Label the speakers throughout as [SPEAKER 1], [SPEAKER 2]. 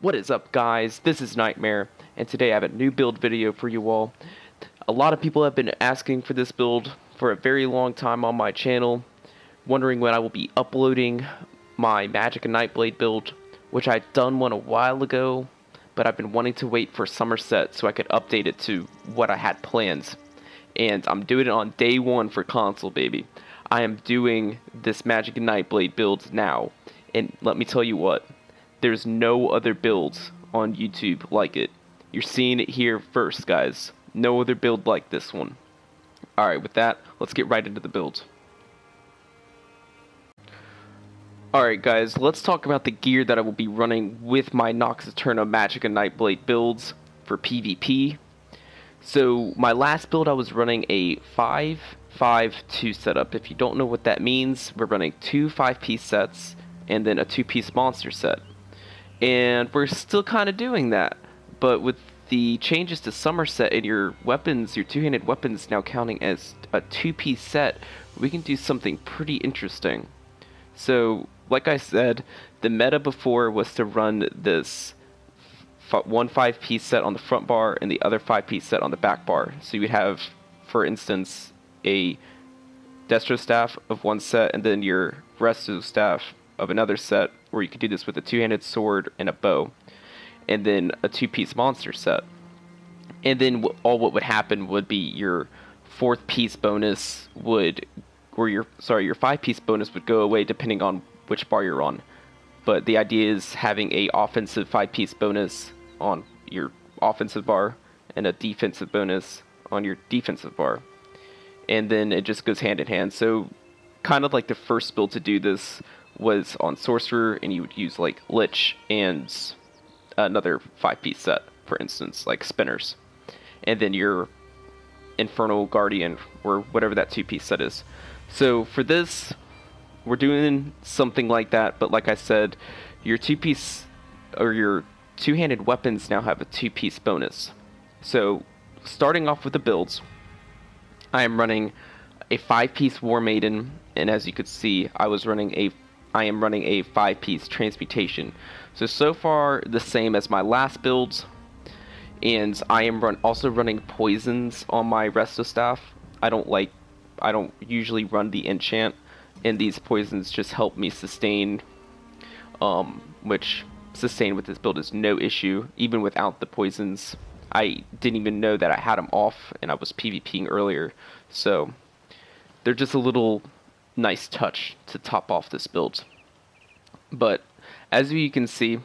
[SPEAKER 1] What is up, guys? This is Nightmare, and today I have a new build video for you all. A lot of people have been asking for this build for a very long time on my channel, wondering when I will be uploading my Magicka Nightblade build, which I'd done one a while ago, but I've been wanting to wait for Summerset so I could update it to what I had planned. And I'm doing it on day one for console, baby. I am doing this Magicka Nightblade build now, and let me tell you what. There's no other builds on YouTube like it. You're seeing it here first, guys. No other build like this one. Alright, with that, let's get right into the build. Alright guys, let's talk about the gear that I will be running with my Nox Aterna Magicka Nightblade builds for PvP. So, my last build I was running a 5-5-2 setup. If you don't know what that means, we're running two 5-piece sets and then a 2-piece monster set. And we're still kind of doing that, but with the changes to Summerset and your weapons, your two-handed weapons now counting as a 2-piece set, we can do something pretty interesting. So, like I said, the meta before was to run this one 5-piece set on the front bar and the other 5-piece set on the back bar. So you would have, for instance, a Destro Staff of one set and then your Resto Staff of another set, where you could do this with a two-handed sword and a bow, and then a 2-piece monster set. And then what would happen would be your 4th piece bonus would, or your 5-piece bonus would go away depending on which bar you're on. But the idea is having a offensive 5-piece bonus on your offensive bar and a defensive bonus on your defensive bar. And then it just goes hand in hand. So kind of like the first build to do this was on Sorcerer, and you would use like Lich and another 5-piece set, for instance, like Spinners. And then your Infernal Guardian, or whatever that 2-piece set is. So for this, we're doing something like that, but like I said, your 2-piece, or your two-handed weapons now have a 2-piece bonus. So starting off with the builds, I am running a 5-piece War Maiden, and as you could see, I am running a 5-piece Transmutation. So far the same as my last builds, and I am also running poisons on my Resto Staff. I don't usually run the enchant, and these poisons just help me sustain, which sustain with this build is no issue, even without the poisons. I didn't even know that I had them off, and I was PvPing earlier, so they're just a little nice touch to top off this build. But as you can see,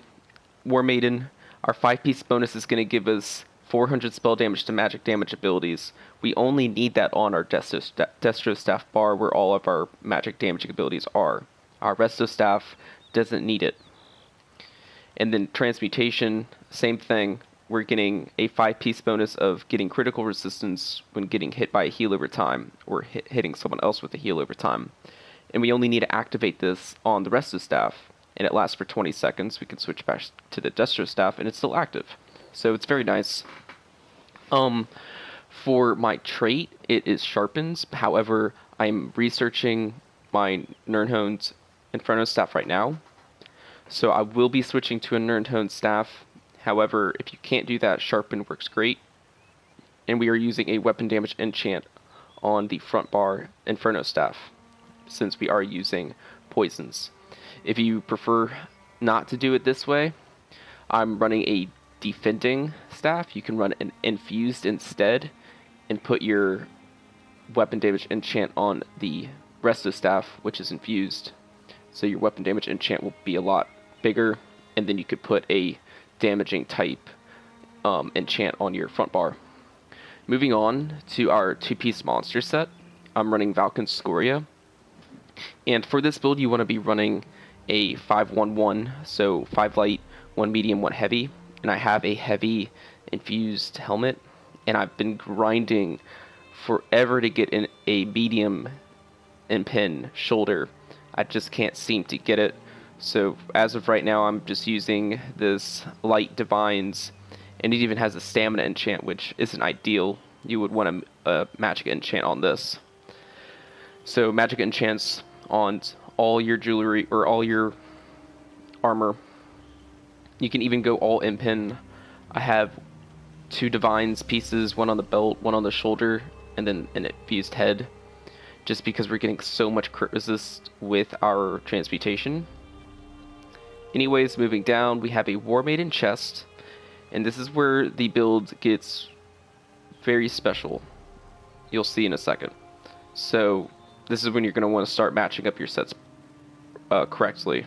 [SPEAKER 1] War Maiden, our 5-piece bonus is going to give us 400 spell damage to magic damage abilities. We only need that on our Destro Staff bar, where all of our magic damage abilities are. Our Resto Staff doesn't need it. And then Transmutation, same thing. We're getting a 5-piece bonus of getting critical resistance when getting hit by a heal over time, or hitting someone else with a heal over time. And we only need to activate this on the Resto Staff, and it lasts for 20 seconds. We can switch back to the Destro Staff, and it's still active. So it's very nice. For my trait, it is Sharpens. However, I'm researching my Nirnhone's Inferno Staff right now. So I will be switching to a Nirnhone Staff. However, if you can't do that, Sharpen works great. And we are using a weapon damage enchant on the front bar Inferno Staff, since we are using poisons. If you prefer not to do it this way, I'm running a defending staff. You can run an infused instead and put your weapon damage enchant on the Resto Staff, which is infused. So your weapon damage enchant will be a lot bigger, and then you could put a damaging type enchant on your front bar. Moving on to our 2-piece monster set, I'm running Valken Scoria. And for this build, you want to be running a 5-1-1, so 5 light, 1 medium, 1 heavy. And I have a heavy infused helmet, and I've been grinding forever to get in a medium pin shoulder. I just can't seem to get it. So as of right now, I'm just using this light divines, and it even has a stamina enchant, which isn't ideal. You would want a Magicka enchant on this. So Magicka enchants on all your jewelry, or all your armor, You can even go all impin. I have 2 divines pieces, one on the belt, one on the shoulder, and then an infused head, just because we're getting so much crit resist with our transmutation. Anyways, moving down, we have a War Maiden chest, and this is where the build gets very special. You'll see in a second. So this is when you're going to want to start matching up your sets correctly.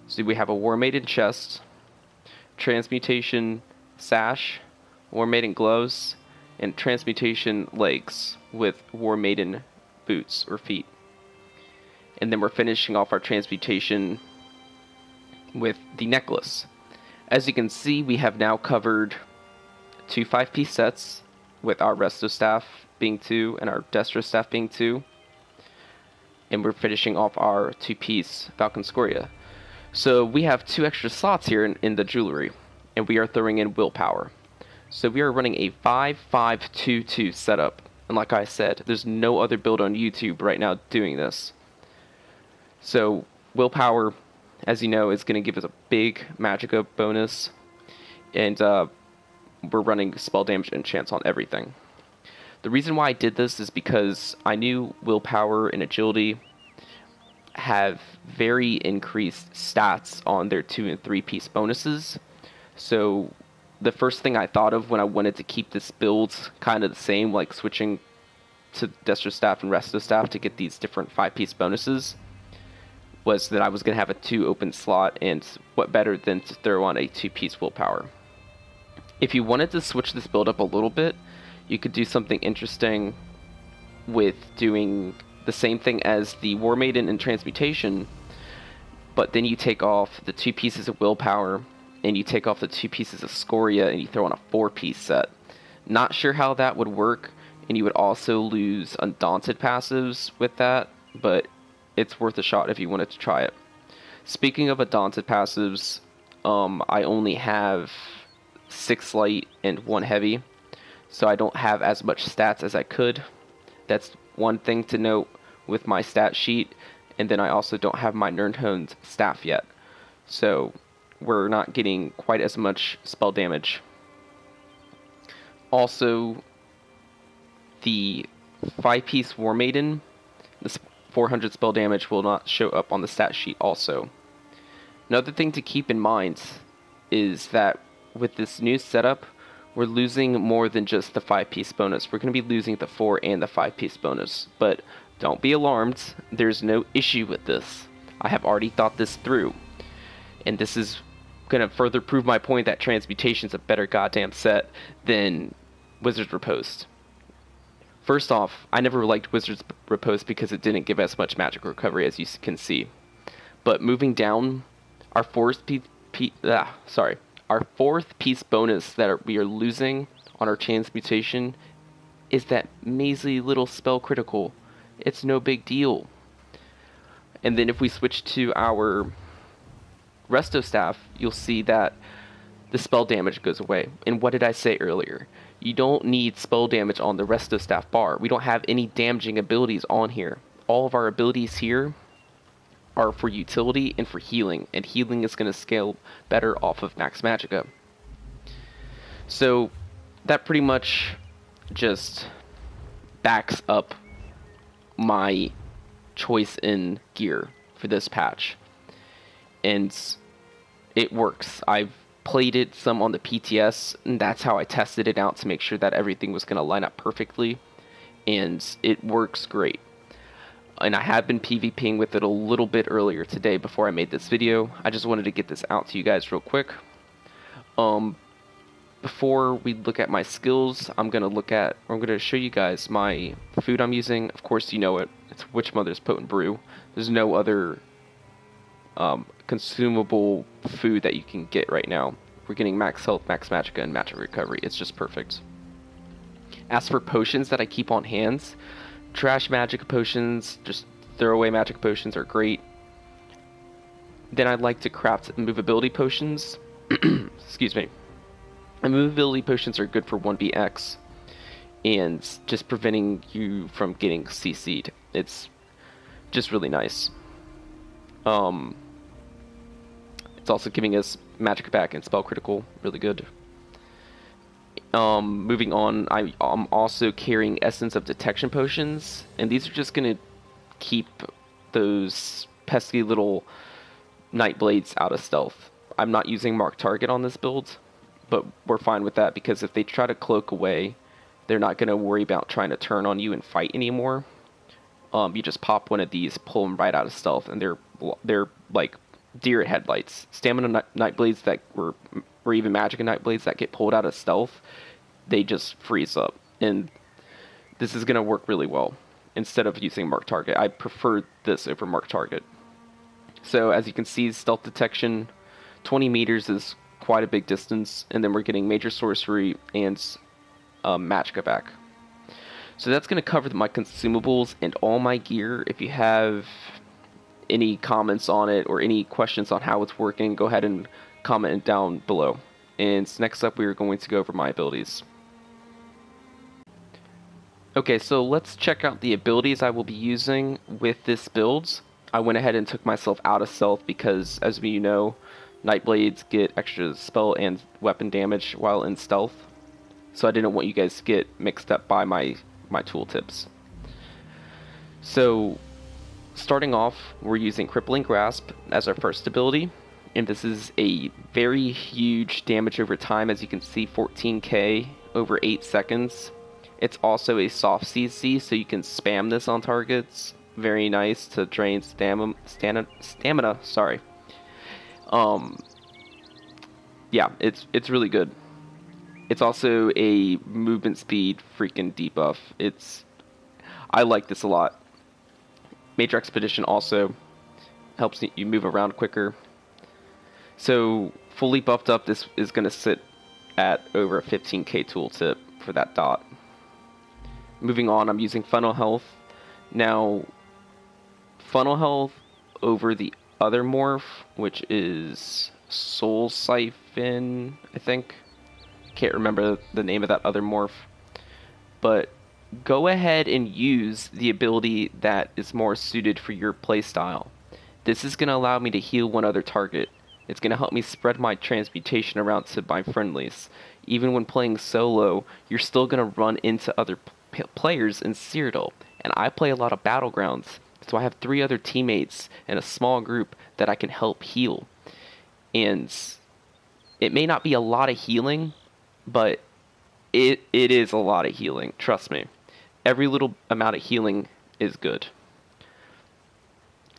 [SPEAKER 1] So we have a War Maiden chest, transmutation sash, War Maiden gloves, and transmutation legs with War Maiden boots or feet. And then we're finishing off our transmutation with the necklace. As you can see, we have now covered 2 5-piece sets, with our Resto Staff being 2 and our Destro Staff being 2. And we're finishing off our 2-piece Falcon Scoria. So we have 2 extra slots here in the jewelry, and we are throwing in willpower. So we are running a 5-5-2-2 setup. And like I said, there's no other build on YouTube right now doing this. So willpower, as you know, is going to give us a big Magicka bonus. And we're running spell damage and chance on everything. The reason why I did this is because I knew willpower and agility have very increased stats on their 2- and 3-piece bonuses. So the first thing I thought of when I wanted to keep this build kind of the same, like switching to Destro Staff and Resto Staff to get these different 5-piece bonuses, was that I was going to have a 2 open slot, and what better than to throw on a 2-piece willpower. If you wanted to switch this build up a little bit, you could do something interesting with doing the same thing as the War Maiden and Transmutation, but then you take off the 2 pieces of willpower, and you take off the 2 pieces of Scoria, and you throw on a 4-piece set. Not sure how that would work, and you would also lose Undaunted passives with that, but it's worth a shot if you wanted to try it. Speaking of Undaunted passives, I only have 6 light and 1 heavy, so I don't have as much stats as I could. That's one thing to note with my stat sheet, and then I also don't have my Nirnhoned staff yet, so we're not getting quite as much spell damage. Also, the 5-piece War Maiden, this 400 spell damage will not show up on the stat sheet also. Another thing to keep in mind is that with this new setup, we're losing more than just the 5-piece bonus. We're going to be losing the 4 and the 5-piece bonus. But don't be alarmed, there's no issue with this. I have already thought this through. And this is going to further prove my point that Transmutation's a better goddamn set than Wizard's Riposte. First off, I never liked Wizard's Riposte because it didn't give as much magic recovery as you can see. But moving down, our fourth piece bonus that we are losing on our Transmutation is that measly little spell critical. It's no big deal. And then if we switch to our Resto Staff, you'll see that the spell damage goes away. And what did I say earlier? You don't need spell damage on the Resto Staff bar. We don't have any damaging abilities on here. All of our abilities here are for utility and for healing, and healing is going to scale better off of Max Magicka. So that pretty much just backs up my choice in gear for this patch, and it works. I've played it some on the PTS, and that's how I tested it out to make sure that everything was going to line up perfectly, and it works great. And I have been PvPing with it a little bit earlier today before I made this video. I just wanted to get this out to you guys real quick. Before we look at my skills, I'm going to show you guys my food I'm using. Of course, you know it. It's Witchmother's Potent Brew. There's no other consumable food that you can get right now. We're getting max health, max magicka, and magic recovery. It's just perfect. As for potions that I keep on hands, trash magic potions, just throwaway magic potions are great. Then I'd like to craft movability potions. Excuse me. And movability potions are good for 1BX and just preventing you from getting CC'd. It's just really nice. It's It's also giving us Magicka back and spell critical, really good. Moving on, I'm also carrying Essence of Detection potions, and these are just gonna keep those pesky little Nightblades out of stealth. I'm not using Mark Target on this build, but we're fine with that because if they try to cloak away, they're not gonna worry about trying to turn on you and fight anymore. You just pop one of these, pull them right out of stealth, and they're like deer headlights. Stamina Nightblades that were, or even Magicka Nightblades that get pulled out of stealth, they just freeze up. And this is going to work really well. Instead of using Mark Target, I prefer this over Mark Target. So as you can see, stealth detection, 20 meters is quite a big distance, and then we're getting Major Sorcery and Magicka back. So that's going to cover my consumables and all my gear. If you have any comments on it or any questions on how it's working, go ahead and comment down below. And next up, we are going to go over my abilities. Okay, so let's check out the abilities I will be using with this build. I went ahead and took myself out of stealth because, as you know, Nightblades get extra spell and weapon damage while in stealth. So I didn't want you guys to get mixed up by my tooltips. So starting off, we're using Crippling Grasp as our first ability, and this is a very huge damage over time. As you can see, 14k over 8 seconds. It's also a soft CC, so you can spam this on targets. Very nice to drain stamina. Sorry. Yeah, it's really good. It's also a movement speed freaking debuff. I like this a lot. Major Expedition also helps you move around quicker. So fully buffed up, this is going to sit at over a 15k tooltip for that dot. Moving on, I'm using Funnel Health. Now, Funnel Health over the other morph, which is Soul Siphon, I think. Can't remember the name of that other morph. But go ahead and use the ability that is more suited for your playstyle. This is going to allow me to heal one other target. It's going to help me spread my transmutation around to my friendlies. Even when playing solo, you're still going to run into other players in Cyrodiil. And I play a lot of Battlegrounds, so I have 3 other teammates in a small group that I can help heal. And it may not be a lot of healing, but it is a lot of healing, trust me. Every little amount of healing is good.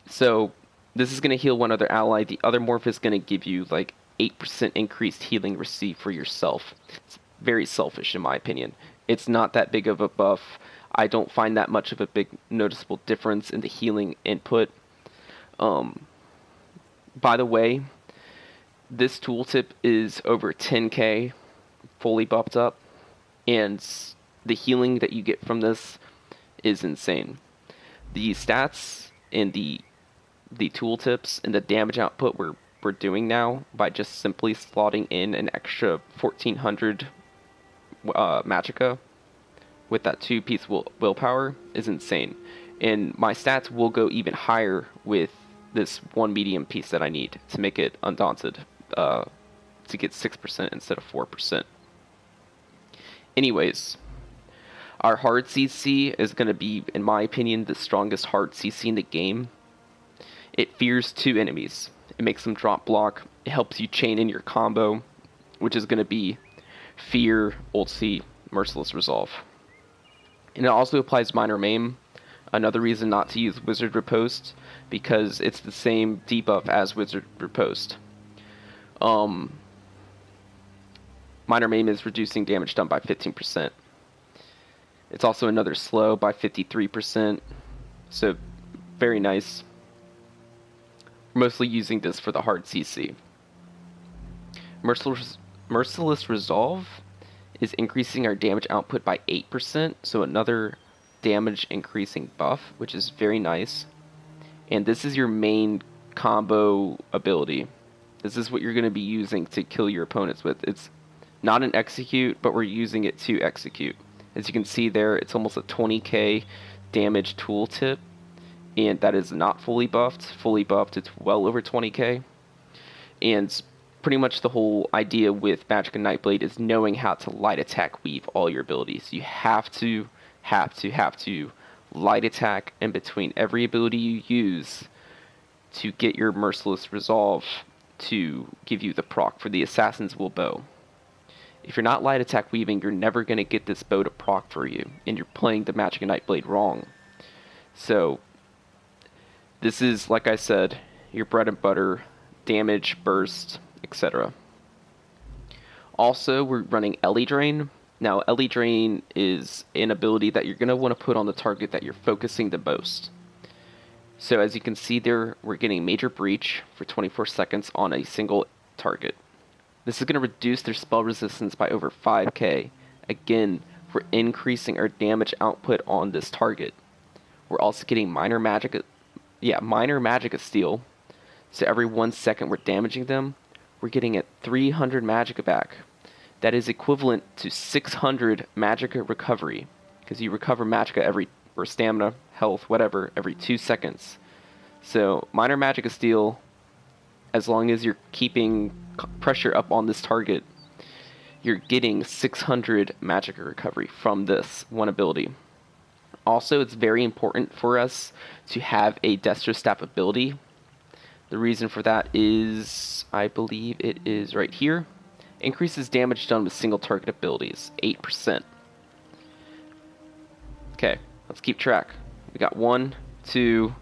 [SPEAKER 1] So this is going to heal one other ally. The other morph is going to give you like 8% increased healing received for yourself. It's very selfish in my opinion. It's not that big of a buff. I don't find that much of a big noticeable difference in the healing input. By the way, this tooltip is over 10k fully buffed up, and the healing that you get from this is insane. The stats and the tooltips and the damage output we're doing now by just simply slotting in an extra 1400 Magicka with that 2-piece willpower is insane. And my stats will go even higher with this 1 medium piece that I need to make it Undaunted, to get 6% instead of 4%. Anyways, our hard CC is going to be, in my opinion, the strongest hard CC in the game. It fears 2 enemies. It makes them drop block. It helps you chain in your combo, which is going to be Fear, Ulti, Merciless Resolve. And it also applies Minor Maim. Another reason not to use Wizard Riposte, because it's the same debuff as Wizard Riposte. Minor Maim is reducing damage done by 15%. It's also another slow by 53%. So, very nice. We're mostly using this for the hard CC. Merciless Resolve is increasing our damage output by 8%, so another damage increasing buff, which is very nice. And this is your main combo ability. This is what you're going to be using to kill your opponents with. It's not an execute, but we're using it to execute. As you can see there, it's almost a 20k damage tooltip, and that is not fully buffed. Fully buffed, it's well over 20k. And pretty much the whole idea with Magicka Nightblade is knowing how to light attack weave all your abilities. You have to light attack in between every ability you use to get your Merciless Resolve to give you the proc for the Assassin's Will bow. If you're not light attack weaving, you're never going to get this bow to proc for you, and you're playing the Magicka Nightblade wrong. So, this is, like I said, your bread and butter, damage, burst, etc. Also, we're running Ellie Drain. Now, Ellie Drain is an ability that you're going to want to put on the target that you're focusing the most. So as you can see there, we're getting Major Breach for 24 seconds on a single target. This is going to reduce their spell resistance by over 5k. Again, we're increasing our damage output on this target. We're also getting minor Magicka Steel. So every 1 second we're damaging them, we're getting at 300 Magicka back. That is equivalent to 600 Magicka recovery, because you recover Magicka or stamina, health, whatever, every 2 seconds. So minor Magicka Steel, as long as you're keeping pressure up on this target, you're getting 600 Magicka recovery from this one ability. Also, it's very important for us to have a Destro Staff ability. The reason for that is, I believe it is right here. Increases damage done with single target abilities, 8%. Okay, let's keep track. We got 1, 2,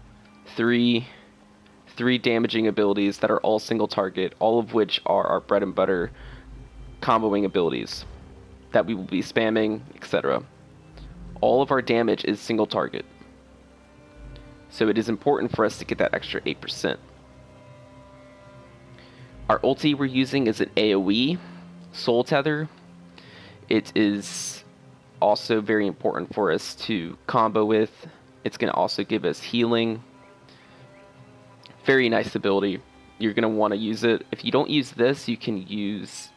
[SPEAKER 1] 3 damaging abilities that are all single target, all of which are our bread and butter comboing abilities that we will be spamming, etc. All of our damage is single target. So it is important for us to get that extra 8%. Our ulti we're using is an AoE Soul Tether. It is also very important for us to combo with. It's going to also give us healing. Very nice ability. You're going to want to use it. If you don't use this, you can use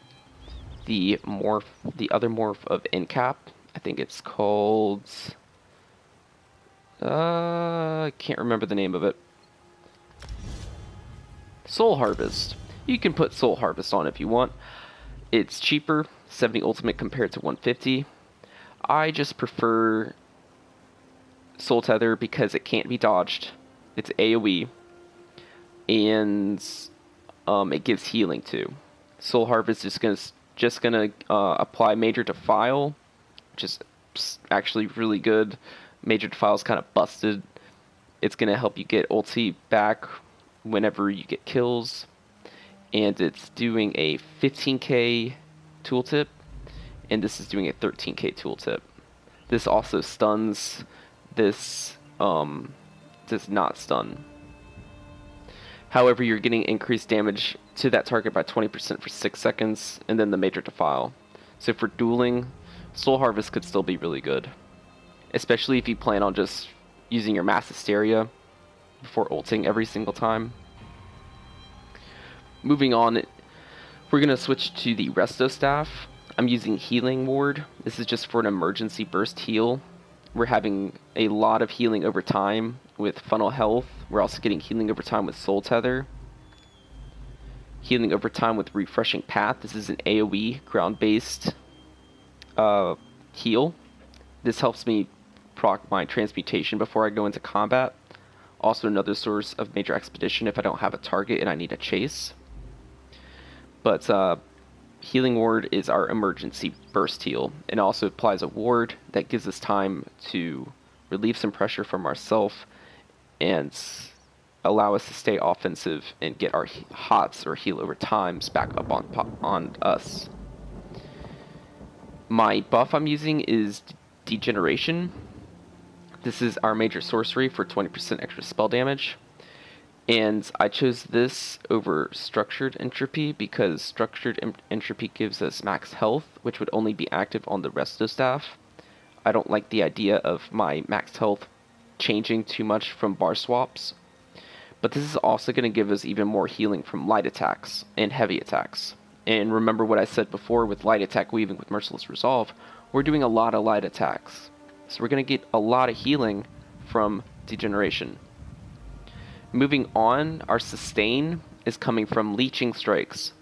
[SPEAKER 1] the other morph of Incap. I think it's called... I can't remember the name of it. Soul Harvest. You can put Soul Harvest on if you want. It's cheaper, 70 ultimate compared to 150. I just prefer Soul Tether because it can't be dodged. It's AoE. And it gives healing too. Soul Harvest is just gonna apply Major Defile, which is actually really good. Major Defile is kind of busted. It's gonna help you get ulti back whenever you get kills. And it's doing a 15k tooltip, and this is doing a 13k tooltip. This also stuns. This does not stun. However, you're getting increased damage to that target by 20% for 6 seconds, and then the Major Defile. So for dueling, Soul Harvest could still be really good. Especially if you plan on just using your Mass Hysteria before ulting every single time. Moving on, we're going to switch to the Resto Staff. I'm using Healing Ward. This is just for an emergency burst heal. We're having a lot of healing over time with Funnel Health. We're also getting healing over time with Soul Tether. Healing over time with Refreshing Path. This is an AoE ground-based heal. This helps me proc my Transmutation before I go into combat. Also another source of Major Expedition if I don't have a target and I need a chase. But Healing Ward is our emergency burst heal. It also applies a ward that gives us time to relieve some pressure from ourselves and allow us to stay offensive and get our HOTS or heal over times back up on us. My buff I'm using is Degeneration. This is our major sorcery for 20% extra spell damage. And I chose this over Structured Entropy because Structured Entropy gives us max health, which would only be active on the Resto Staff. I don't like the idea of my max health changing too much from bar swaps. But this is also going to give us even more healing from light attacks and heavy attacks. And remember what I said before with light attack weaving with Merciless Resolve, we're doing a lot of light attacks. So we're going to get a lot of healing from Degeneration. Moving on, our Sustain. is coming from leeching strikes.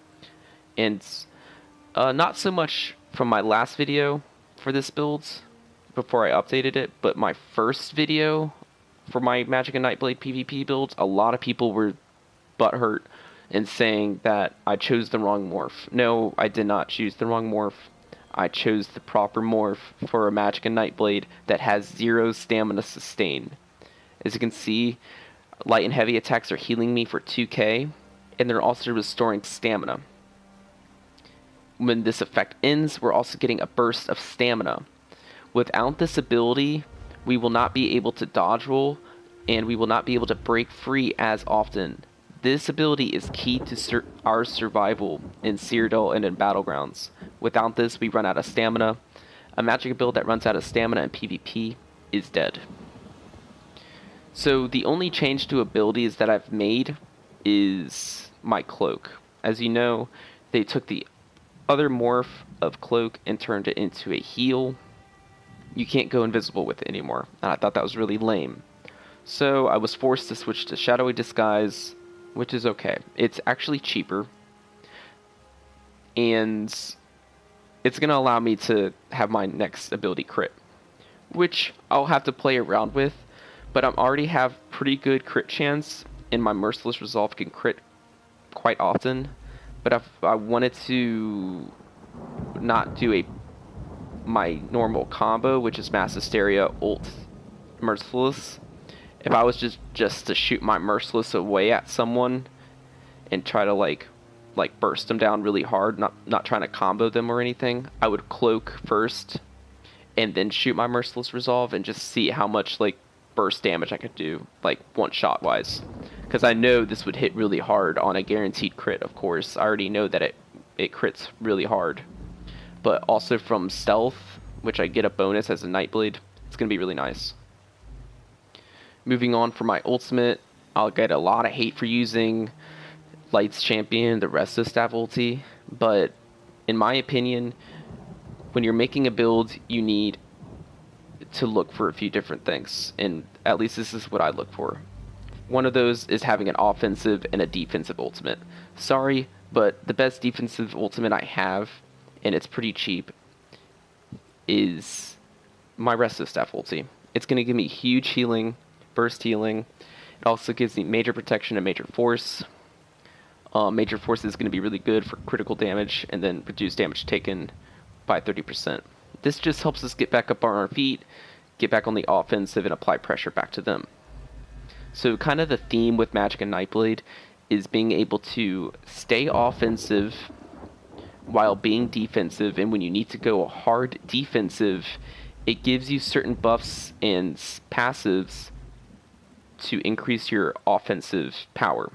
[SPEAKER 1] And not so much from my last video for this build, before I updated it, but my first video for my Magicka Nightblade PvP build, a lot of people were butthurt and saying that I chose the wrong morph. No, I did not choose the wrong morph. I chose the proper morph for a Magicka Nightblade that has 0 stamina sustain. As you can see, light and heavy attacks are healing me for 2k, and they're also restoring stamina. When this effect ends, we're also getting a burst of stamina. Without this ability, we will not be able to dodge roll, and we will not be able to break free as often. This ability is key to our survival in Cyrodiil and in Battlegrounds. Without this, we run out of stamina. A Magicka build that runs out of stamina in PvP is dead. So the only change to abilities that I've made is my cloak. As you know, they took the other morph of cloak and turned it into a heal. You can't go invisible with it anymore, and I thought that was really lame. So I was forced to switch to Shadowy Disguise, which is okay. It's actually cheaper, and it's going to allow me to have my next ability crit, which I'll have to play around with, but I already have pretty good crit chance, and my Merciless Resolve can crit quite often. But if I wanted to not do my normal combo, which is Mass Hysteria, ult, Merciless, if I was just to shoot my Merciless away at someone and try to like burst them down really hard, not trying to combo them or anything, I would cloak first and then shoot my Merciless Resolve and just see how much like burst damage I could do, like one shot wise. Because I know this would hit really hard on a guaranteed crit, of course. I already know that it crits really hard. But also from stealth, which I get a bonus as a Nightblade, it's going to be really nice. Moving on for my ultimate, I'll get a lot of hate for using Light's Champion, the Resto Staff ulti. But in my opinion, when you're making a build, you need to look for a few different things. And at least this is what I look for. One of those is having an offensive and a defensive ultimate. Sorry, but the best defensive ultimate I have, and it's pretty cheap, is my Resto Staff ulti. It's going to give me huge healing, burst healing. It also gives me major protection and major force. Major force is going to be really good for critical damage, and then reduce damage taken by 30%. This just helps us get back up on our feet, get back on the offensive, and apply pressure back to them. So kind of the theme with Magicka Nightblade is being able to stay offensive while being defensive, and when you need to go hard defensive, it gives you certain buffs and passives to increase your offensive power.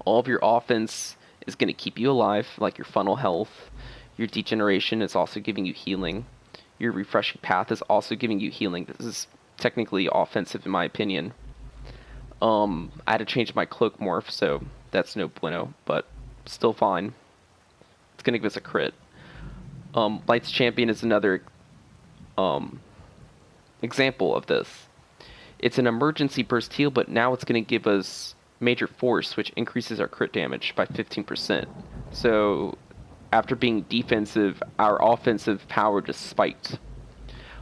[SPEAKER 1] All of your offense is going to keep you alive, like your funnel health. Your degeneration is also giving you healing. Your refreshing path is also giving you healing. This is technically offensive in my opinion. I had to change my cloak morph, so that's no bueno, but still fine. It's going to give us a crit. Light's Champion is another example of this. It's an emergency burst heal, but now it's going to give us major force, which increases our crit damage by 15%. So after being defensive, our offensive power just spiked.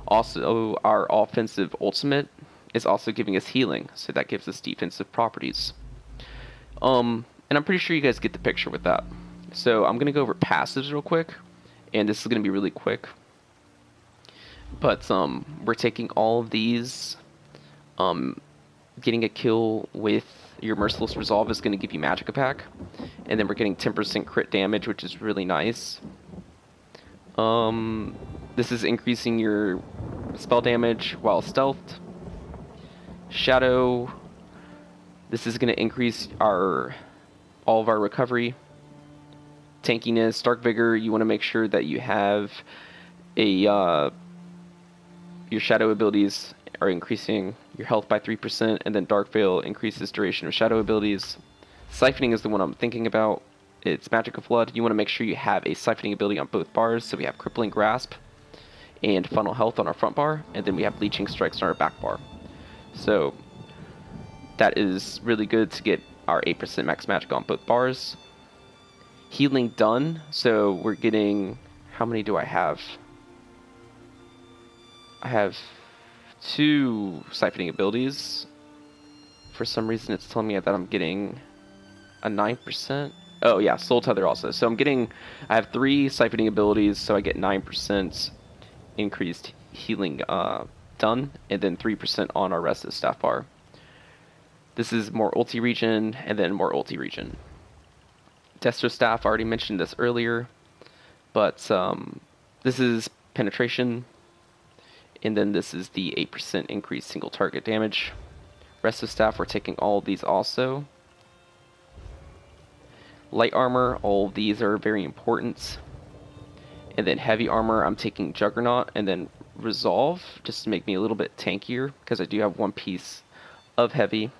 [SPEAKER 1] Also, our offensive ultimate is also giving us healing, so that gives us defensive properties. And I'm pretty sure you guys get the picture with that. So I'm going to go over passives real quick, and this is going to be really quick. But we're taking all of these. Getting a kill with your Merciless Resolve is going to give you Magicka Pack, and then we're getting 10% crit damage, which is really nice. This is increasing your spell damage while stealthed. Shadow, this is going to increase all of our recovery. Tankiness, Dark Vigor, you want to make sure that you have your shadow abilities are increasing your health by 3%, and then Dark Veil increases duration of shadow abilities. Siphoning is the one I'm thinking about. It's Magicka Flood. You want to make sure you have a siphoning ability on both bars, so we have Crippling Grasp and Funnel Health on our front bar, and then we have Leeching Strikes on our back bar. So that is really good to get our 8% max magic on both bars. Healing done, so we're getting, how many do I have? I have 2 siphoning abilities. For some reason it's telling me that I'm getting a 9%. Oh yeah, Soul Tether also. So I have 3 siphoning abilities, so I get 9% increased healing done, and then 3% on our rest of the staff bar. This is more ulti regen, and then more ulti regen. Destro staff, I already mentioned this earlier, but this is penetration, and then this is the 8% increased single target damage. Rest of staff, we're taking all of these also. Light armor, all of these are very important. And then heavy armor, I'm taking Juggernaut, and then Resolve, just to make me a little bit tankier, because I do have 1 piece of heavy.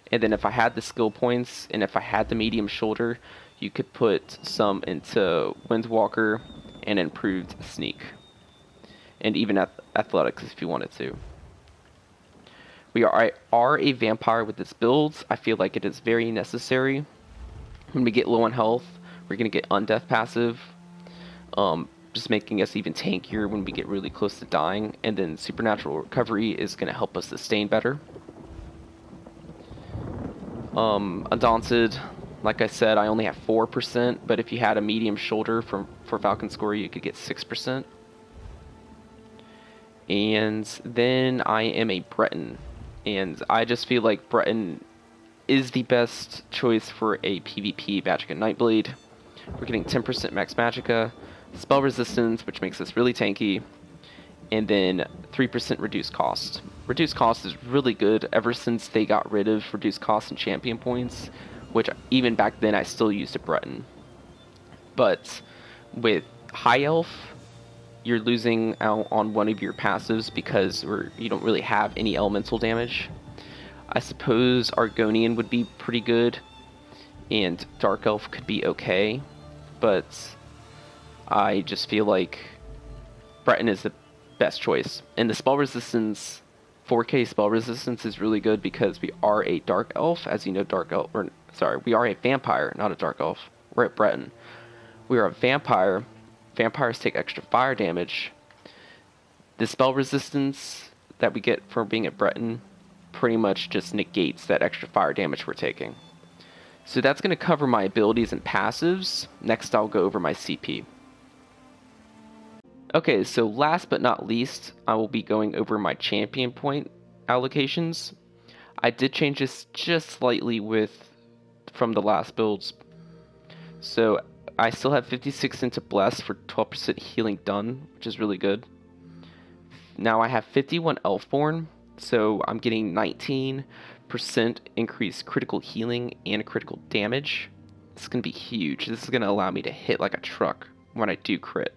[SPEAKER 1] And then if I had the skill points, and if I had the medium shoulder, you could put some into Windwalker and improved sneak. And even athletics if you wanted to. We are a vampire with this build. I feel like it is very necessary. When we get low on health, we're going to get Undeath passive. Just making us even tankier when we get really close to dying. And then Supernatural Recovery is going to help us sustain better. Undaunted, like I said, I only have 4%, but if you had a medium shoulder for Falcon Score, you could get 6%. And then I am a Breton, and I just feel like Breton is the best choice for a PvP Magicka Nightblade. We're getting 10% max Magicka, spell resistance, which makes us really tanky, and then 3% reduced cost. Reduced cost is really good ever since they got rid of reduced cost and champion points, which even back then I still used a Breton. But with High Elf, you're losing out on one of your passives because you don't really have any elemental damage. I suppose Argonian would be pretty good, and Dark Elf could be okay, but I just feel like Breton is the best choice. And the spell resistance, 4K spell resistance is really good because we are a Dark Elf. As you know, we are a vampire, not a Dark Elf. We're at Breton. We are a vampire. Vampires take extra fire damage. The spell resistance that we get from being at Breton pretty much just negates that extra fire damage we're taking. So that's going to cover my abilities and passives. Next I'll go over my CP. Okay, so last but not least, I will be going over my champion point allocations. I did change this just slightly from the last builds. So I still have 56 into Bless for 12% healing done, which is really good. Now I have 51 Elfborn, so I'm getting 19% increased critical healing and critical damage. This is going to be huge. This is going to allow me to hit like a truck when I do crit.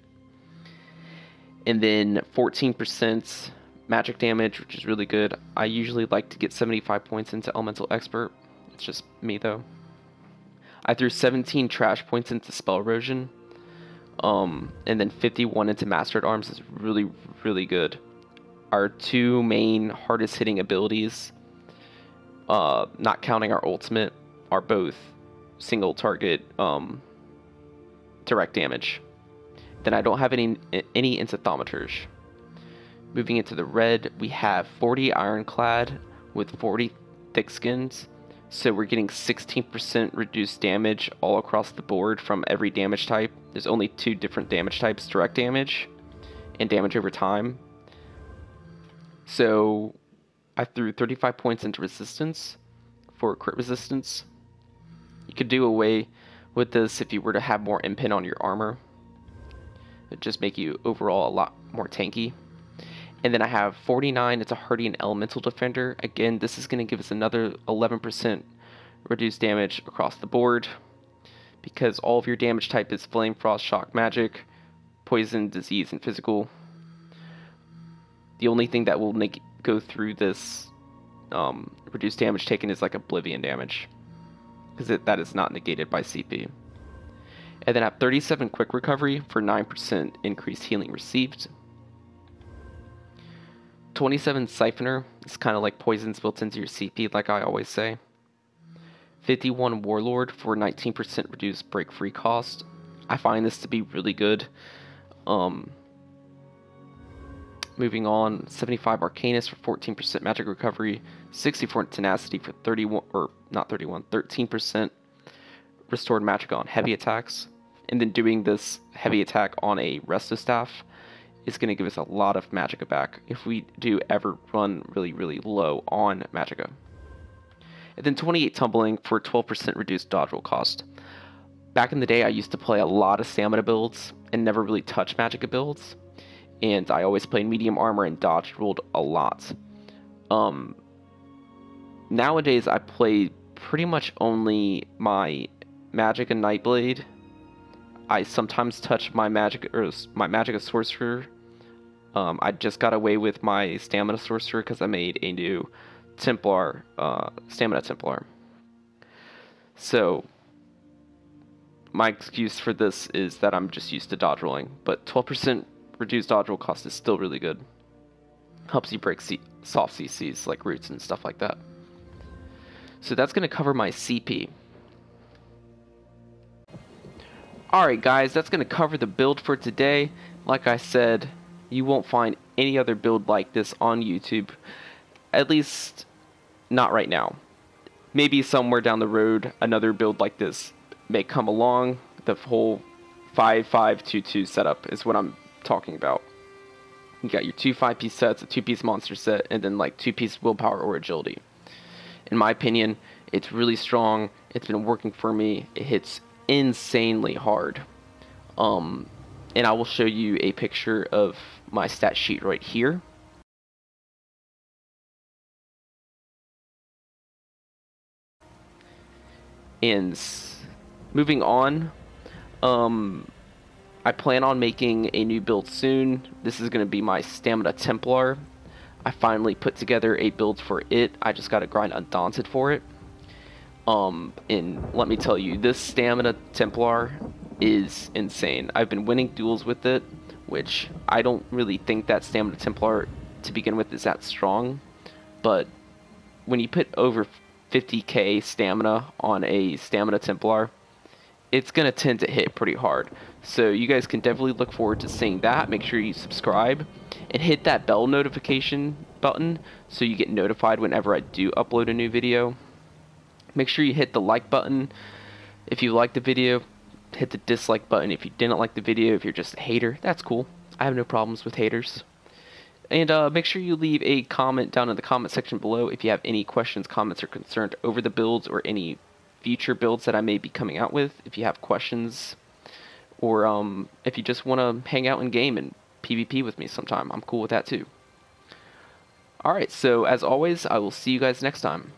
[SPEAKER 1] And then 14% magic damage, which is really good. I usually like to get 75 points into Elemental Expert. It's just me though. I threw 17 trash points into Spell Erosion. And then 51 into Mastered Arms is really, really good. Our 2 main hardest hitting abilities, not counting our ultimate, are both single target direct damage. Then I don't have any into Thaumaturge. Moving into the red, we have 40 Ironclad with 40 Thick Skins. So we're getting 16% reduced damage all across the board from every damage type. There's only 2 different damage types, direct damage and damage over time. So I threw 35 points into resistance for crit resistance. You could do away with this if you were to have more impin on your armor. It'd just make you overall a lot more tanky. And then I have 49, it's a Hardy and Elemental Defender. Again, this is going to give us another 11% reduced damage across the board, because all of your damage type is Flame, Frost, Shock, Magic, Poison, Disease, and Physical. The only thing that will go through this reduced damage taken is like Oblivion damage, because that is not negated by CP. And then I have 37 Quick Recovery for 9% increased healing received. 27 Siphoner. It's kind of like poisons built into your CP, like I always say. 51 Warlord for 19% reduced break free cost. I find this to be really good. Moving on, 75 Arcanist for 14% magic recovery, 64 Tenacity for 13% restored magic on heavy attacks. And then doing this heavy attack on a Resto Staff is going to give us a lot of Magicka back if we do ever run really, really low on Magicka. And then 28 Tumbling for 12% reduced dodge roll cost. Back in the day, I used to play a lot of stamina builds and never really touch Magicka builds. And I always played medium armor and dodge rolled a lot. Nowadays, I play pretty much only my Magicka Nightblade. I sometimes touch my Magicka Sorcerer. I just got away with my Stamina Sorcerer because I made a new Templar, Stamina Templar. So my excuse for this is that I'm just used to dodge rolling, but 12% reduced dodge roll cost is still really good. Helps you break soft CCs like roots and stuff like that. So that's going to cover my CP. Alright guys, that's going to cover the build for today. Like I said, you won't find any other build like this on YouTube. At least, not right now. Maybe somewhere down the road, another build like this may come along. The whole 5-5-2-2 setup is what I'm talking about. You got your 2 5-piece sets, a 2-piece monster set, and then like 2-piece willpower or agility. In my opinion, it's really strong. It's been working for me. It hits insanely hard. And I will show you a picture of my stat sheet right here. And moving on, I plan on making a new build soon. This is going to be my Stamina Templar. I finally put together a build for it. I just got to grind Undaunted for it. And let me tell you, this Stamina Templar is insane. I've been winning duels with it, which I don't really think that Stamina Templar to begin with is that strong. But when you put over 50k stamina on a Stamina Templar, it's going to tend to hit pretty hard. So you guys can definitely look forward to seeing that. Make sure you subscribe and hit that bell notification button so you get notified whenever I do upload a new video. Make sure you hit the like button if you like the video. Hit the dislike button if you didn't like the video. If you're just a hater, that's cool. I have no problems with haters. And make sure you leave a comment down in the comment section below if you have any questions, comments, or concerns over the builds or any future builds that I may be coming out with. If you have questions, or if you just want to hang out in game and PvP with me sometime, I'm cool with that too. Alright, so as always, I will see you guys next time.